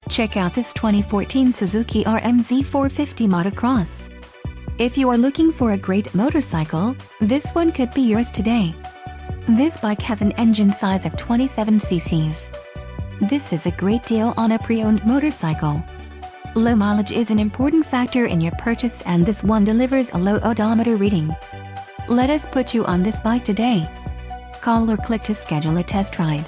Check out this 2014 Suzuki RM-Z450 Motocross. If you are looking for a great motorcycle, this one could be yours today. This bike has an engine size of 27 cc's. This is a great deal on a pre-owned motorcycle. Low mileage is an important factor in your purchase, and this one delivers a low odometer reading. Let us put you on this bike today. Call or click to schedule a test ride.